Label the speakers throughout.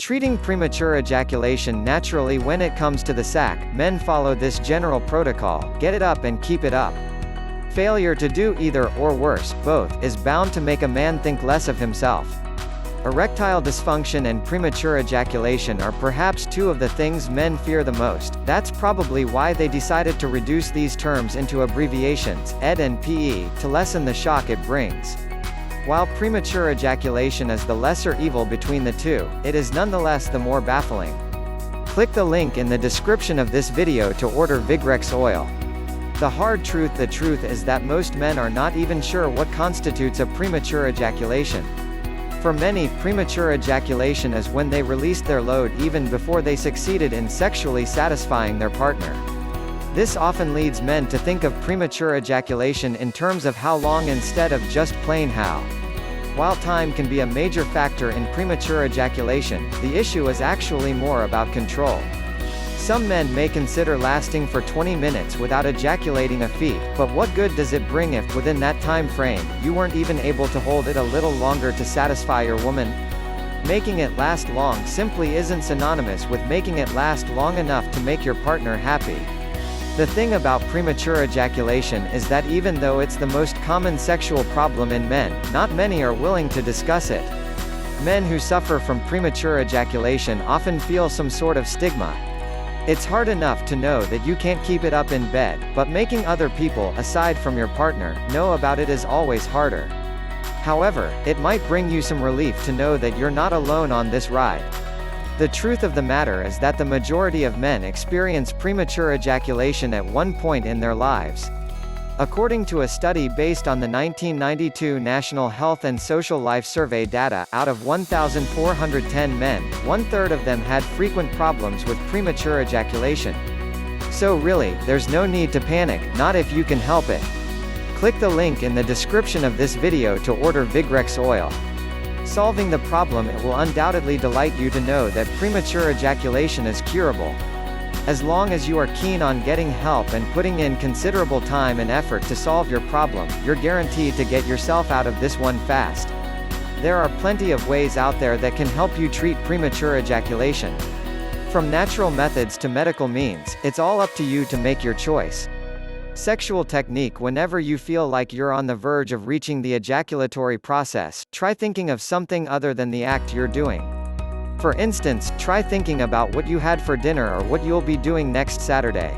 Speaker 1: Treating premature ejaculation naturally. When it comes to the sack, men follow this general protocol: get it up and keep it up. Failure to do either, or worse, both, is bound to make a man think less of himself. Erectile dysfunction and premature ejaculation are perhaps two of the things men fear the most. That's probably why they decided to reduce these terms into abbreviations, ED and PE, to lessen the shock it brings. While premature ejaculation is the lesser evil between the two, it is nonetheless the more baffling. Click the link in the description of this video to order VigrxOil. The hard truth: the truth is that most men are not even sure what constitutes a premature ejaculation. For many, premature ejaculation is when they released their load even before they succeeded in sexually satisfying their partner. This often leads men to think of premature ejaculation in terms of how long instead of just plain how. While time can be a major factor in premature ejaculation, the issue is actually more about control. Some men may consider lasting for 20 minutes without ejaculating a feat, but what good does it bring if, within that time frame, you weren't even able to hold it a little longer to satisfy your woman? Making it last long simply isn't synonymous with making it last long enough to make your partner happy. The thing about premature ejaculation is that even though it's the most common sexual problem in men, not many are willing to discuss it. Men who suffer from premature ejaculation often feel some sort of stigma. It's hard enough to know that you can't keep it up in bed, but making other people, aside from your partner, know about it is always harder. However, it might bring you some relief to know that you're not alone on this ride. The truth of the matter is that the majority of men experience premature ejaculation at one point in their lives. According to a study based on the 1992 National Health and Social Life Survey data, out of 1,410 men, one-third of them had frequent problems with premature ejaculation. So really, there's no need to panic, not if you can help it. Click the link in the description of this video to order VigrxOil. Solving the problem: it will undoubtedly delight you to know that premature ejaculation is curable. As long as you are keen on getting help and putting in considerable time and effort to solve your problem, you're guaranteed to get yourself out of this one fast. There are plenty of ways out there that can help you treat premature ejaculation. From natural methods to medical means, it's all up to you to make your choice. Sexual technique: whenever you feel like you're on the verge of reaching the ejaculatory process, try thinking of something other than the act you're doing. For instance, try thinking about what you had for dinner or what you'll be doing next Saturday.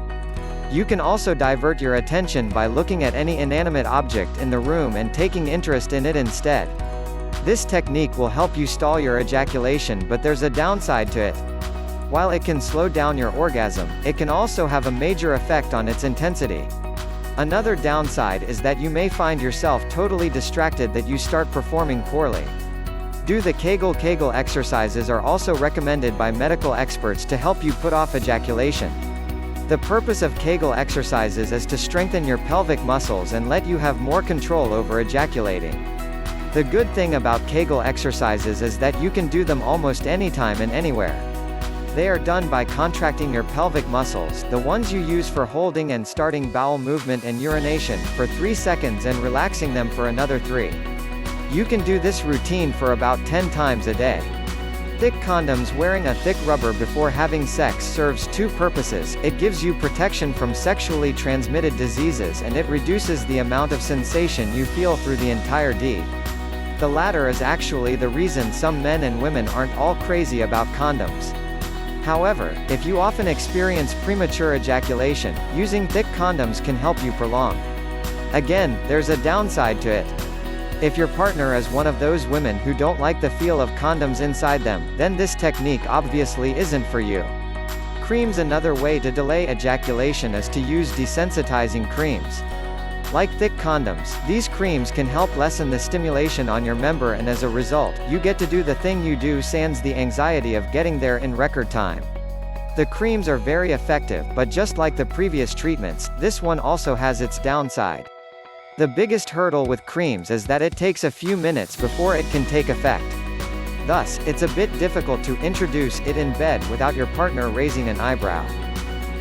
Speaker 1: You can also divert your attention by looking at any inanimate object in the room and taking interest in it instead. This technique will help you stall your ejaculation, but there's a downside to it. While it can slow down your orgasm, it can also have a major effect on its intensity. Another downside is that you may find yourself totally distracted, that you start performing poorly. Do the Kegel exercises are also recommended by medical experts to help you put off ejaculation. The purpose of Kegel exercises is to strengthen your pelvic muscles and let you have more control over ejaculating. The good thing about Kegel exercises is that you can do them almost anytime and anywhere. They are done by contracting your pelvic muscles, the ones you use for holding and starting bowel movement and urination, for 3 seconds and relaxing them for another 3. You can do this routine for about 10 times a day. Thick condoms: wearing a thick rubber before having sex serves two purposes: it gives you protection from sexually transmitted diseases, and it reduces the amount of sensation you feel through the entire deed. The latter is actually the reason some men and women aren't all crazy about condoms. However, if you often experience premature ejaculation, using thick condoms can help you prolong. Again, there's a downside to it. If your partner is one of those women who don't like the feel of condoms inside them, then this technique obviously isn't for you. Creams: another way to delay ejaculation is to use desensitizing creams. Like thick condoms, these creams can help lessen the stimulation on your member, and as a result, you get to do the thing you do sans the anxiety of getting there in record time. The creams are very effective, but just like the previous treatments, this one also has its downside. The biggest hurdle with creams is that it takes a few minutes before it can take effect. Thus, it's a bit difficult to introduce it in bed without your partner raising an eyebrow.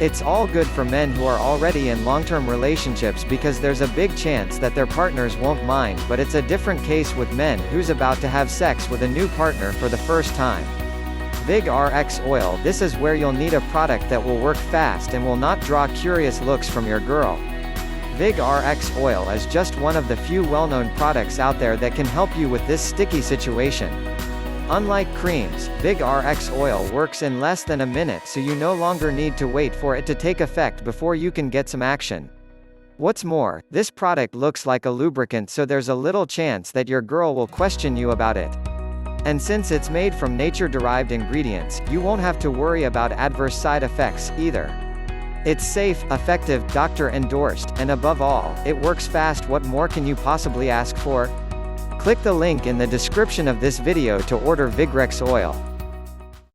Speaker 1: It's all good for men who are already in long-term relationships because there's a big chance that their partners won't mind, but it's a different case with men who's about to have sex with a new partner for the first time. VigrxOil. This is where you'll need a product that will work fast and will not draw curious looks from your girl. VigrxOil is just one of the few well-known products out there that can help you with this sticky situation. Unlike creams, VigrxOil works in less than a minute, so you no longer need to wait for it to take effect before you can get some action. What's more, this product looks like a lubricant, so there's a little chance that your girl will question you about it. And since it's made from nature-derived ingredients, you won't have to worry about adverse side effects, either. It's safe, effective, doctor-endorsed, and above all, it works fast. What more can you possibly ask for? Click the link in the description of this video to order VigrxOil.